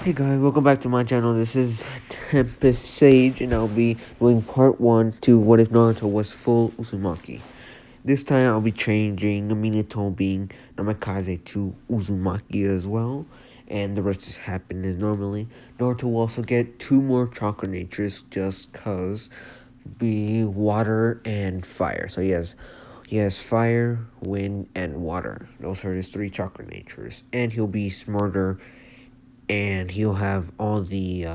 Hey guys, welcome back to my channel. This is Tempest Sage, and I'll be doing part 1 to What If Naruto Was Full Uzumaki. This time I'll be changing Minato being Namikaze to Uzumaki as well, and the rest is happening as normally. Naruto will also get 2 more chakra natures just cause be water and fire. So he has fire, wind, and water. Those are his 3 chakra natures, and he'll be smarter and he'll have all the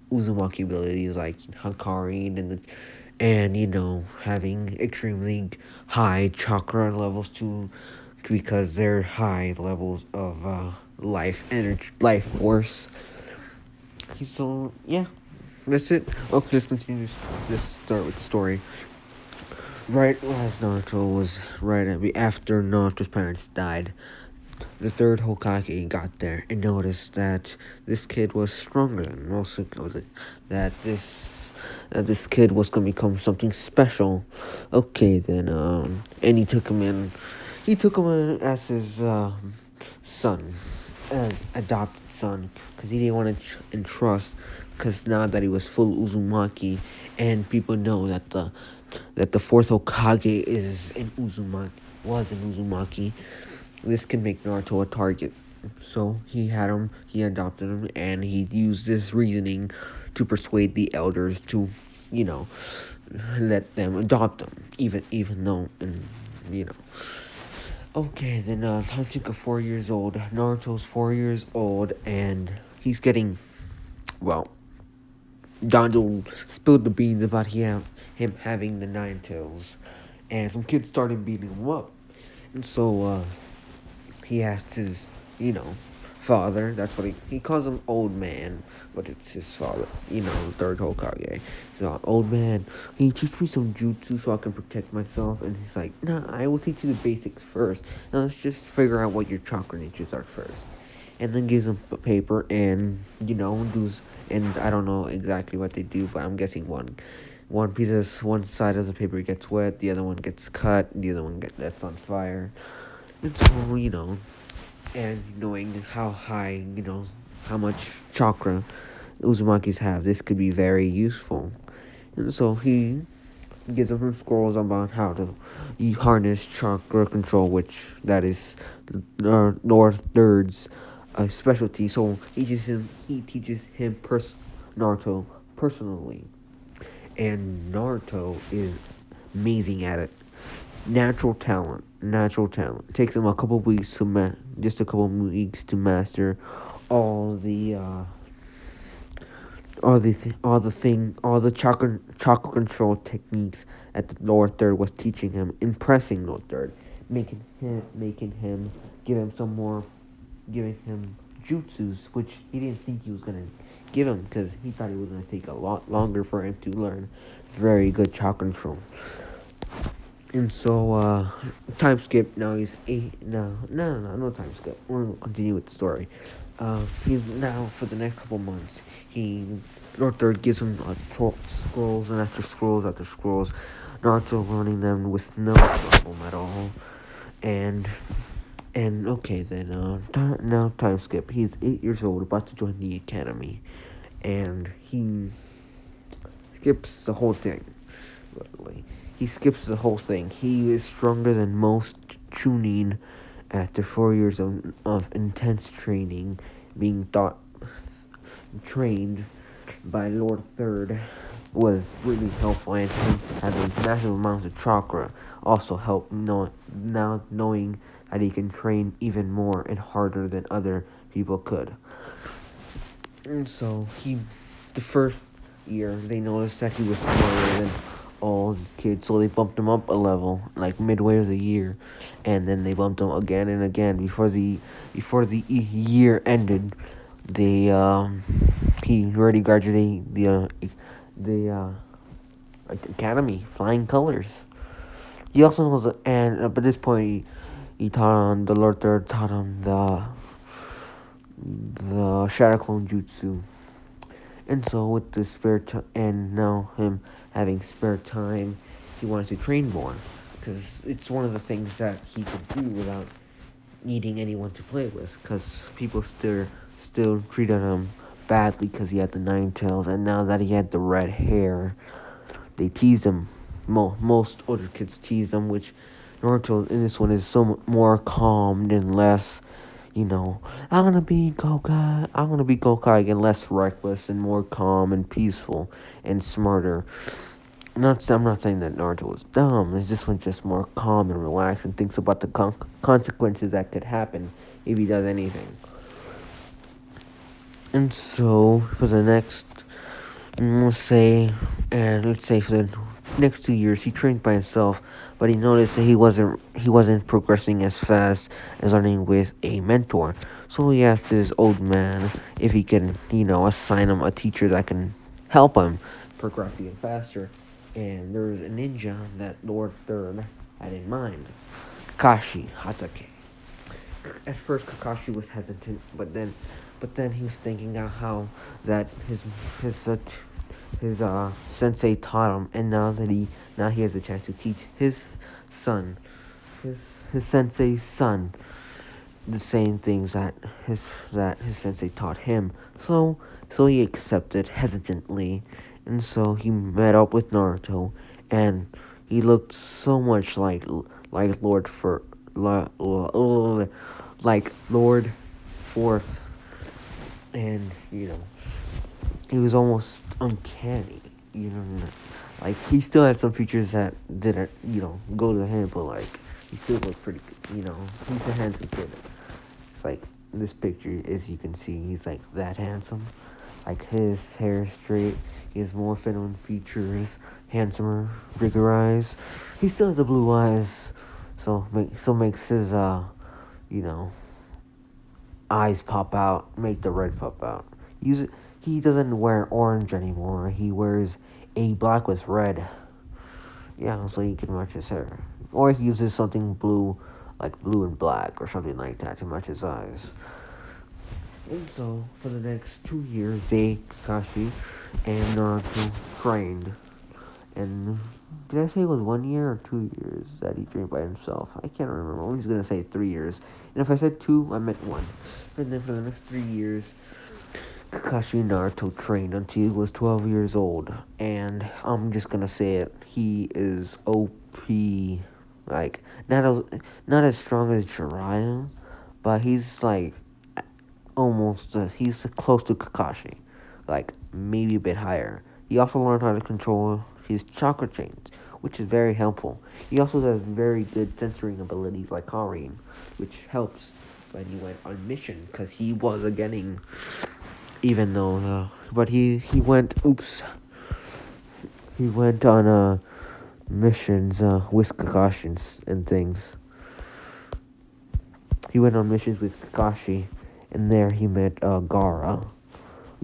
Uzumaki abilities like Hakari and having extremely high chakra levels too, because they're high levels of life energy, life force. So yeah, that's it. Okay, let's continue. Let's start with the story. Right as Naruto was after Naruto's parents died, the third Hokage got there and noticed that this kid was stronger than most of it. That this kid was gonna become something special. Okay, then and he took him in. He took him in as his son, as adopted son, because he didn't want to entrust. Because now that he was full Uzumaki, and people know that the fourth Hokage is in Uzumaki, was in Uzumaki, this can make Naruto a target. So he adopted him, and he used this reasoning to persuade the elders to, you know, let them adopt him, even though, and you know. Okay, then Tansuka 4 years old. Naruto's 4 years old, and he's getting, well, Donald spilled the beans about him having the 9 tails, and some kids started beating him up, and so he asked his, father. That's what he calls him, old man, but it's his father. Third Hokage. So, old man, can you teach me some jutsu so I can protect myself? And he's like, nah, I will teach you the basics first. Now let's just figure out what your chakra natures are first. And then gives him a paper and does. And I don't know exactly what they do, but I'm guessing one side of the paper gets wet, the other one gets cut, the other one gets on fire. And so, and knowing how much chakra Uzumakis have, this could be very useful. And so he gives them some scrolls about how to harness chakra control, which that is North Third's specialty. So he teaches him Naruto personally, and Naruto is amazing at it. Natural talent. It takes him a couple weeks to master all the all the chakra control techniques that the lower third was teaching him, impressing lower third, making him giving him jutsus, which he didn't think he was gonna give him, because he thought it was gonna take a lot longer for him to learn very good chakra control. And so, time skip. Now he's 8. No time skip. We're gonna continue with the story. He's now, for the next couple months, Lord Third gives him scrolls, and after scrolls, Naruto learning them with no problem at all. And okay, then, now time skip. He's 8 years old, about to join the academy, and he skips the whole thing, literally. He skips the whole thing. He is stronger than most Chunin after 4 years of intense training, being trained by Lord Third was really helpful, and him having massive amounts of chakra also helped now knowing that he can train even more and harder than other people could. And so the first year, they noticed that he was smarter than all the kids, so they bumped him up a level, like midway of the year, and then they bumped him again and again before the year ended. He already graduated the academy, flying colors. He also knows, and by this point, he taught him, the Lord Third taught him the Shadow Clone Jutsu. And so with the spare time, and now him having spare time, he wanted to train more, because it's one of the things that he could do without needing anyone to play with, because people still treated him badly because he had the nine tails, and now that he had the red hair, they teased him. Most older kids tease him, which Naruto in this one is so more calm and less, I'm gonna be Hokage, and less reckless and more calm and peaceful and smarter. I'm not saying that Naruto was dumb. It's just one just more calm and relaxed and thinks about the consequences that could happen if he does anything. And so for the next, let's say for the next 2 years, he trained by himself, but he noticed that he wasn't progressing as fast as learning with a mentor. So he asked his old man if he can, assign him a teacher that can help him progress even faster. And there was a ninja that Lord Third had in mind, Kakashi Hatake. At first, Kakashi was hesitant, but then he was thinking out how that his sensei taught him, and now he has a chance to teach his son, his sensei's son, the same things that his sensei taught him. So he accepted hesitantly, and so he met up with Naruto, and he looked so much like like Lord Fourth, and he was almost uncanny. Like he still had some features that didn't go to him, but like he still looked pretty good. He's a handsome kid. It's like this picture, as you can see, he's like that handsome. Like his hair is straight. He has more feminine features, handsomer, bigger eyes. He still has the blue eyes, so makes his eyes pop out, make the red pop out. He doesn't wear orange anymore. He wears a black with red. Yeah, so he can match his hair. Or he uses something blue, like blue and black, or something like that to match his eyes. And so, for the next 2 years, Kakashi and Naruto trained. And did I say it was 1 year or 2 years that he trained by himself? I can't remember. I'm just going to say 3 years. And if I said 2, I meant 1. And then for the next 3 years, Kakashi and Naruto trained until he was 12 years old. And I'm just going to say it. He is OP. Like, not as strong as Jiraiya, but he's like he's close to Kakashi. Like, maybe a bit higher. He also learned how to control his chakra chains, which is very helpful. He also has very good censoring abilities like Karin, which helps when he went on mission, because he was a getting, even though, but he went on missions with Kakashi and things. He went on missions with Kakashi, and there he met Gaara.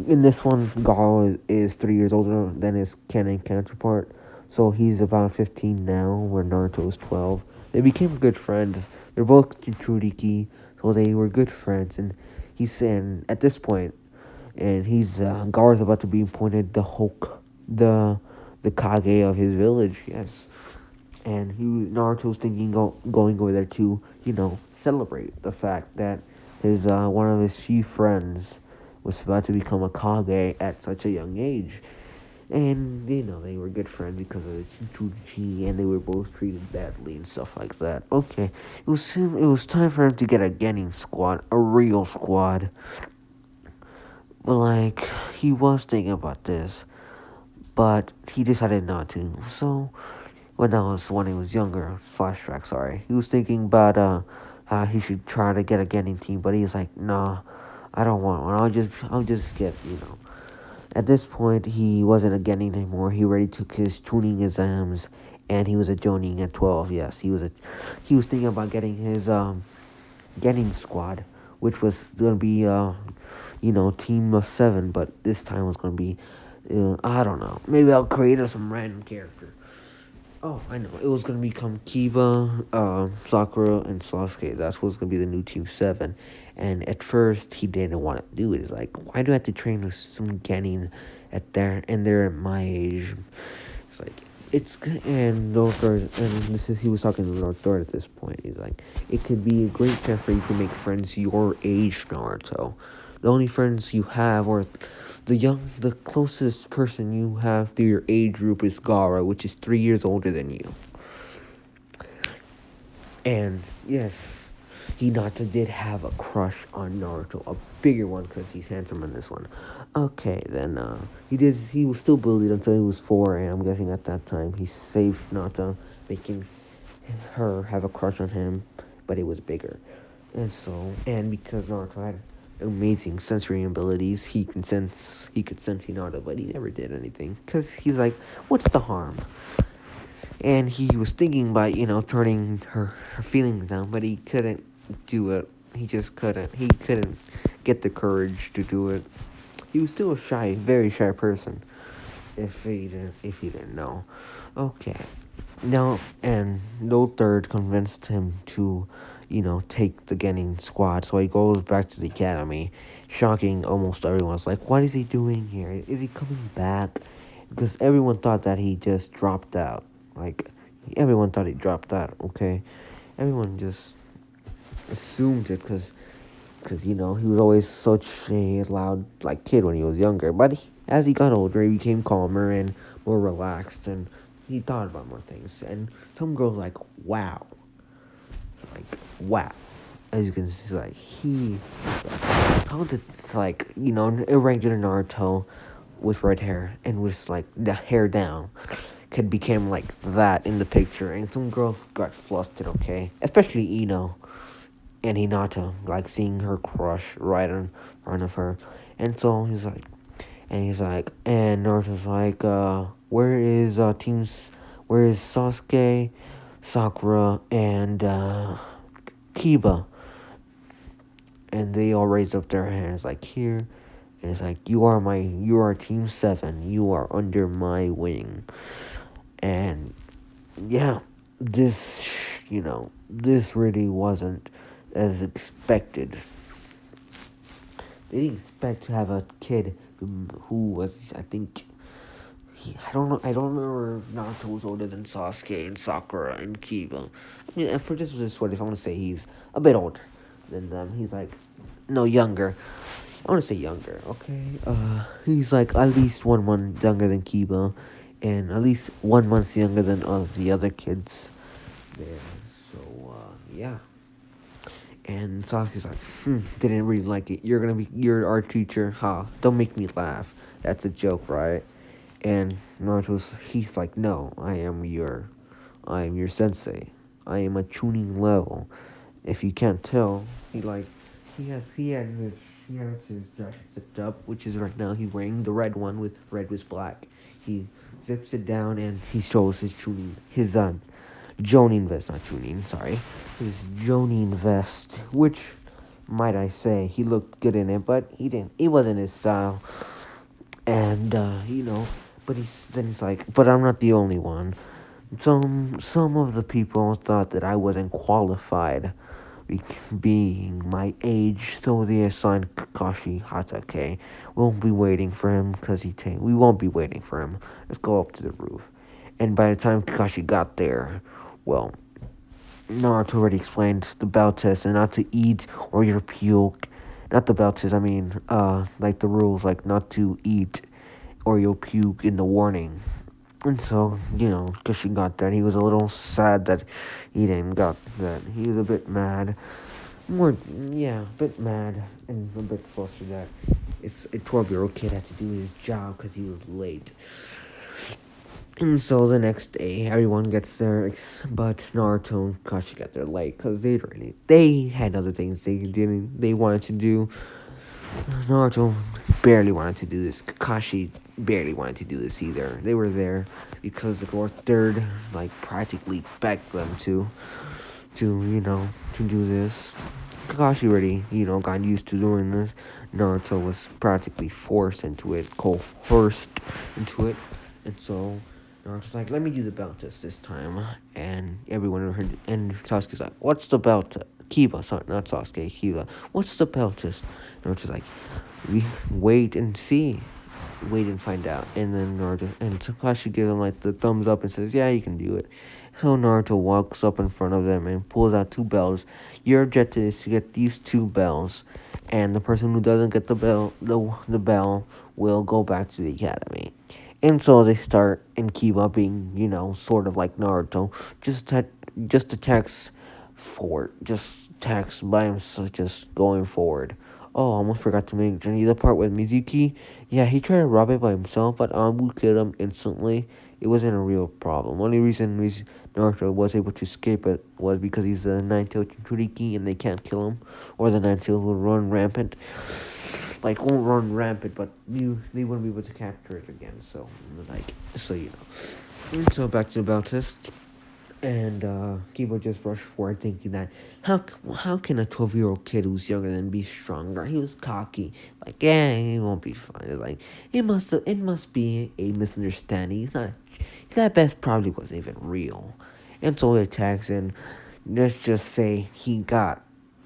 In this one, Gaara is 3 years older than his canon counterpart, so he's about 15 now, where Naruto is 12. They became good friends. They're both Jinchuriki, so they were good friends. And he's saying at this point, and Gaara's about to be appointed the Kage of his village. Yes, and Naruto's thinking going over there to celebrate the fact that his one of his few friends was about to become a Kage at such a young age. And, they were good friends because of the Jinchuriki, and they were both treated badly and stuff like that. Okay, it was time for him to get a Genin squad, a real squad. But, like, he was thinking about this, but he decided not to. So, when he was younger, flashback, sorry, he was thinking about, how he should try to get a Genin team, but he's like, nah, I don't want one. I'll just get, At this point, he wasn't a Genin anymore. He already took his tuning exams, and he was a Jonin at 12. Yes, he was thinking about getting his Genin squad, which was gonna be team of 7, but this time was gonna be I don't know. Maybe I'll create some random character. Oh, I know. It was gonna become Kiba, Sakura, and Sasuke. That's what's gonna be the new Team 7. And at first, he didn't want to do it. He's like, why do I have to train with some Genin they're at my age? It's like, and he was talking to Lord Thor at this point. He's like, it could be a great chance for you to make friends your age, Naruto. The only friends you have, or the closest person you have to your age group is Gara, which is 3 years older than you. And yes, Hinata did have a crush on Naruto, a bigger one because he's handsome in this one. Okay, then he was still bullied until he was 4, and I'm guessing at that time he saved Hinata, making her have a crush on him, but it was bigger. And because Naruto had amazing sensory abilities, he could sense Hinata, but he never did anything because he's like, what's the harm? And he was thinking about turning her feelings down, but he couldn't do it. He just couldn't. He couldn't get the courage to do it. He was still a shy, very shy person. If he didn't know. Okay. No, and no third convinced him to, take the Genin squad. So he goes back to the academy, shocking almost everyone. It's like, what is he doing here? Is he coming back? Because everyone thought that he just dropped out. Like, everyone thought he dropped out, okay? Everyone just assumed it because he was always such a loud, like, kid when he was younger. But as he got older, he became calmer and more relaxed, and he thought about more things. And some girls like, wow. Like, wow. As you can see, like, he found it, like, a regular Naruto with red hair and with, like, the hair down could become like that in the picture, and some girls got flustered, okay? Especially Ino and Hinata, like seeing her crush right in front of her. And so and Naruto's like, where is Sasuke, Sakura, and Kiba? And they all raise up their hands like, here. And it's like, you are Team 7. You are under my wing. And yeah, this really wasn't as expected. They didn't expect to have a kid who was, I think, I don't remember if Naruto was older than Sasuke and Sakura and Kiba. I mean, for this one, if I want to say he's a bit older than them, he's like, no, younger. I want to say younger, okay? He's like at least 1 month younger than Kiba, and at least 1 month younger than the other kids there. So, yeah. And Sasuke's like, didn't really like it. You're our teacher, huh? Don't make me laugh. That's a joke, right? And he's like, no, I am your sensei. I am a tuning level. If you can't tell, he has his jacket zipped up, which is right now he's wearing the red one with red with black. He zips it down and he shows his Jonin vest, not tuning, sorry. His Jonin vest, which, might I say, he looked good in it, but it wasn't his style. And, but he's like, but I'm not the only one. Some of the people thought that I wasn't qualified being my age, so they assigned Kakashi Hatake. We won't be waiting for him we won't be waiting for him. Let's go up to the roof. And by the time Kakashi got there, well, Naruto already explained the bell test and not to eat or you'll puke. Not the bell test, I mean, like the rules, like not to eat or you'll puke in the warning. And so, Kakashi got that. He was a little sad that he didn't got that. He was a bit mad. A bit mad and a bit flustered that it's a 12-year-old kid had to do his job because he was late. And so the next day, everyone gets there, but Naruto and Kakashi got there late because they had other things they wanted to do. Naruto barely wanted to do this. Kakashi barely wanted to do this either. They were there because the fourth third practically begged them to do this. Kakashi already, got used to doing this. Naruto was practically forced into it, coerced into it. And so Naruto's like, let me do the belt test this time. And everyone heard, and Sasuke's like, what's the belt test? Kiba, sorry, not Sasuke, Kiba. What's the belt test? Naruto's like, we wait and see. Wait and find out. And then Naruto and Kakashi give him the thumbs up and says, yeah, you can do it. So Naruto walks up in front of them and pulls out 2 bells. Your objective is to get these 2 bells. and the person who doesn't get the bell will go back to the academy. And so they start and keep up being, sort of like Naruto, just ta- just attacks forward, just attacks by himself, just going forward. Oh, I almost forgot to mention the part with Mizuki. Yeah, he tried to rob it by himself, but Anbu killed him instantly. It wasn't a real problem. Only reason Naruto was able to escape it was because he's a nine-tailed Jinchuriki and they can't kill him, or the nine-tailed will run rampant. Like, won't run rampant, but they wouldn't be able to capture it again. So, And so back to the bell test. And Kibo just rushed forward, thinking that how can a 12-year-old kid who's younger than be stronger? He was cocky, like yeah, he won't be fine. It's like it must be a misunderstanding. He's not. That best probably wasn't even real, and so he attacks. And let's just say he got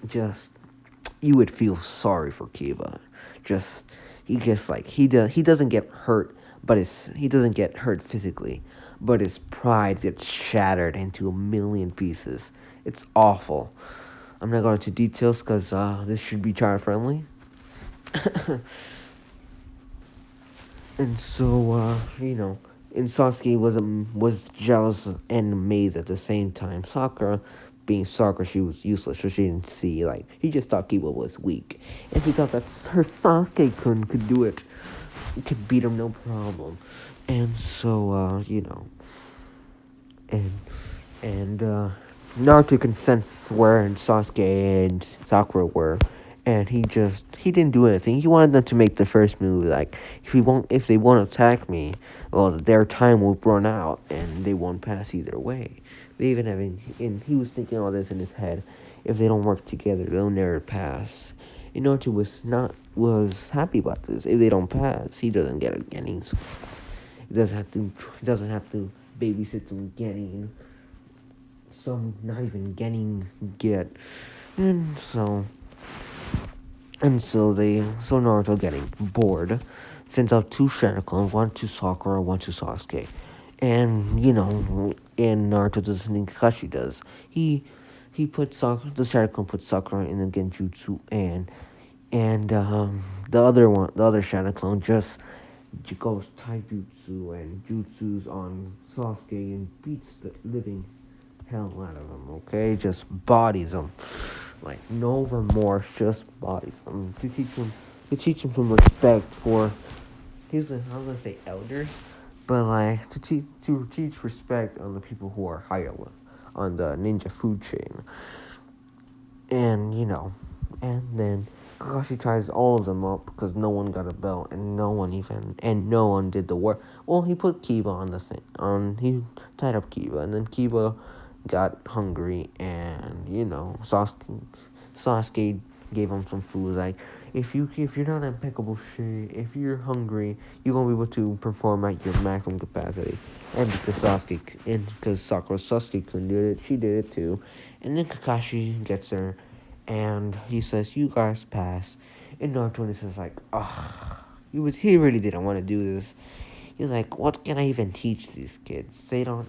just you would feel sorry for Kiba. Just he gets like he doesn't get hurt, but he doesn't get hurt physically, but his pride gets shattered into a million pieces. It's awful. I'm not going into details because this should be child friendly. And so and Sasuke was jealous and amazed at the same time. Sakura, being Sakura, she was useless, so she didn't see. Like he just thought Kiba was weak, and he thought that her Sasuke could do it, could beat him no problem. And so and Naruto can sense where Sasuke and Sakura were, and he didn't do anything. He wanted them to make the first move. Like if they won't attack me, well, their time will run out, and they won't pass either way. They even having and he was thinking all this in his head. If they don't work together, they'll never pass. And Naruto was happy about this. If they don't pass, he doesn't get a Genin. He doesn't have to babysit them getting some not even getting get and so so Naruto getting bored sends out two Sharingan, one to Sakura, one to Sasuke. And and Naruto does something Kakashi does. He puts the Sharingan puts Sakura in the Genjutsu, and the other Sharingan just goes taijutsu and jutsus on Sasuke and beats the living hell out of him, okay? Just bodies him. Like, no remorse, just bodies him. To teach him some respect for, I was gonna say elders, but like, to teach respect on the people who are higher on the ninja food chain. And, and then Kakashi ties all of them up because no one got a belt and no one did the work. Well, he put Kiba on the thing. He tied up Kiba, and then Kiba got hungry, and Sasuke gave him some food. Like if you're not in impeccable shape, if you're hungry, you're gonna be able to perform at your maximum capacity. And because Sakura Sasuke couldn't do it, she did it too. And then Kakashi gets her, and he says, "You guys pass." And Naruto is like, "Ugh." He really didn't want to do this. He's like, "What can I even teach these kids? They don't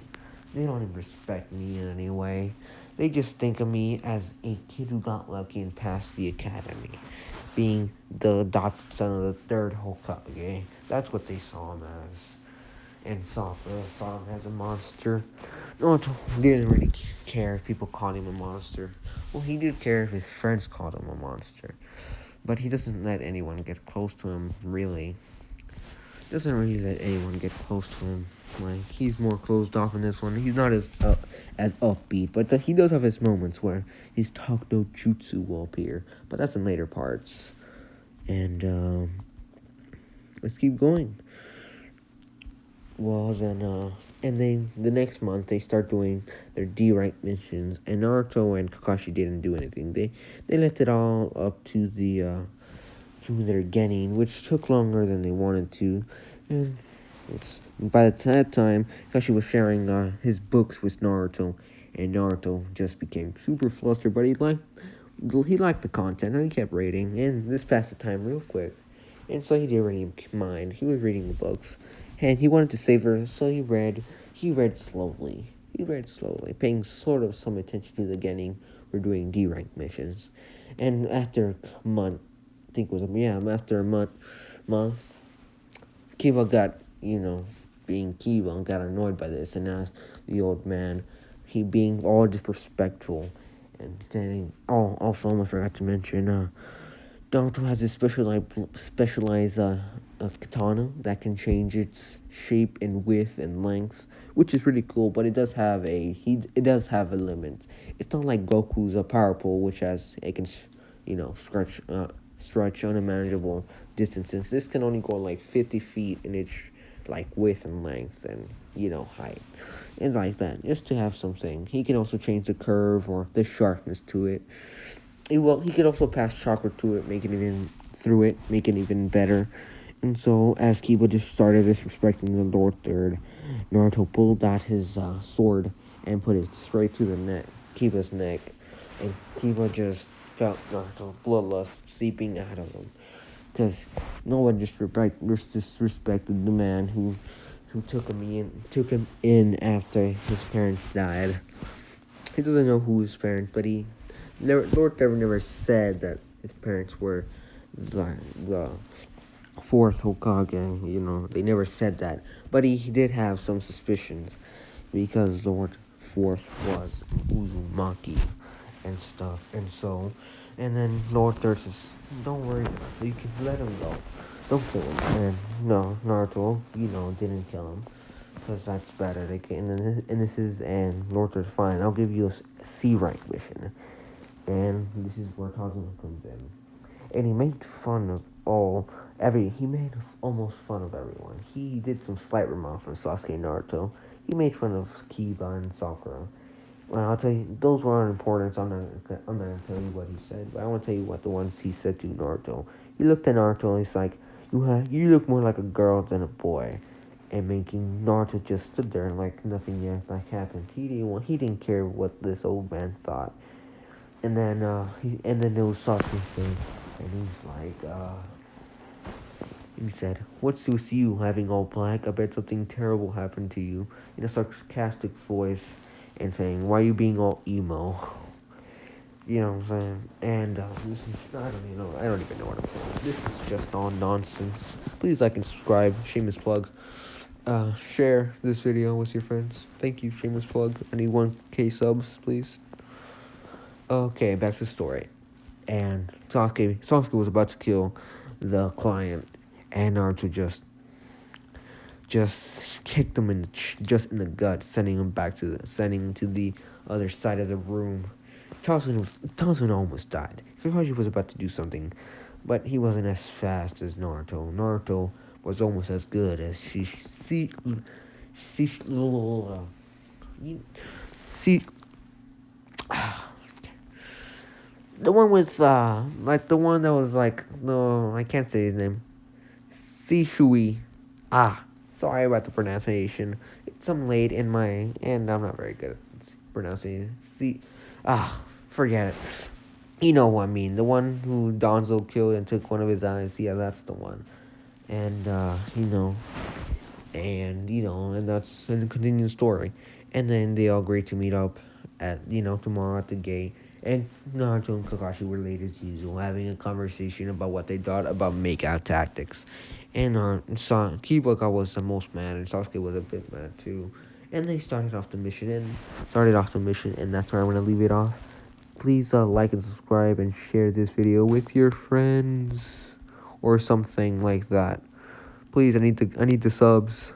even respect me in any way. They just think of me as a kid who got lucky and passed the academy, being the adopted son of the third Hokage. That's what they saw him as." And Sakura saw him as a monster. Naruto didn't really care if people called him a monster. Well, he did care if his friends called him a monster. But he doesn't let anyone get close to him, really. Doesn't really let anyone get close to him. Like, he's more closed off in this one. He's not as upbeat, but he does have his moments where his talk no jutsu will appear. But that's in later parts. And let's keep going. Well, then, and then the next month they start doing their D rank missions, and Naruto and Kakashi didn't do anything. They left it all up to to their Genin, which took longer than they wanted to, and by that time Kakashi was sharing his books with Naruto, and Naruto just became super flustered, but he liked the content, and he kept reading, and this passed the time real quick, and so he didn't really mind. He was reading the books. And he wanted to savor, so he read slowly. Paying sort of some attention to the Genin. We're doing D rank missions. And after a month, think it was, yeah, after a month, Kiba got, being Kiba, got annoyed by this and asked the old man, he being all disrespectful and saying, oh, also I forgot to mention, Naruto has a specialized katana that can change its shape and width and length, which is pretty cool. But it does have a limit. It's not like Goku's a power pole, which has it can stretch unmanageable distances. This can only go like 50 feet in its like width and length and height and like that. Just to have something. He can also change the curve or the sharpness to it. He could also pass chakra to it, make it even better. And so, as Kiba just started disrespecting the Lord Third, Naruto pulled out his sword and put it straight to Kiba's neck, and Kiba just felt Naruto's bloodlust seeping out of him, because no one disrespected the man who took him in after his parents died. He doesn't know who his parents, but Lord never said that his parents were the fourth Hokage. They never said that, but he did have some suspicions because Lord Fourth was Uzumaki and stuff, and then Lord Third says, "Don't worry, you can let him go. Don't kill him." And no, Naruto, didn't kill him because that's better. And Lord Third's fine. I'll give you a C rank mission. And this is where Kazuma comes in. And he made almost fun of everyone. He did some slight remarks on Sasuke and Naruto. He made fun of Kiba and Sakura. Well, I'll tell you, those were unimportant. I'm not gonna tell you what he said, but I want to tell you what the ones he said to Naruto. He looked at Naruto and he's like, you look more like a girl than a boy. And making Naruto just stood there like nothing happened. He didn't care what this old man thought. And then there was Sasuke's thing, and he's like, he said, "What's with you having all black? I bet something terrible happened to you," in a sarcastic voice, and saying, "Why are you being all emo?" You know what I'm saying? And this is I don't even know what I'm saying. This is just all nonsense. Please like and subscribe. Shameless plug. Share this video with your friends. Thank you. Shameless plug. I need 1K subs, please. Okay, back to the story. And Sasuke was about to kill the client, and Naruto just kicked him in the gut, sending him to the other side of the room. Tarzan almost died. Kakashi was about to do something, but he wasn't as fast as Naruto. Naruto was almost as good as the one with the one that was like, no, I can't say his name. Shishui. Sorry about the pronunciation. I'm late and I'm not very good at pronouncing it. Forget it. You know what I mean. The one who Donzo killed and took one of his eyes. Yeah, that's the one. And and that's a continuing story. And then they all agreed to meet up at tomorrow at the gate. And Naruto and Kakashi were late as usual, having a conversation about what they thought about make-out tactics. And Kiba was the most mad, and Sasuke was a bit mad too. And they started off the mission, and that's where I'm gonna leave it off. Please like and subscribe and share this video with your friends or something like that. Please, I need the subs.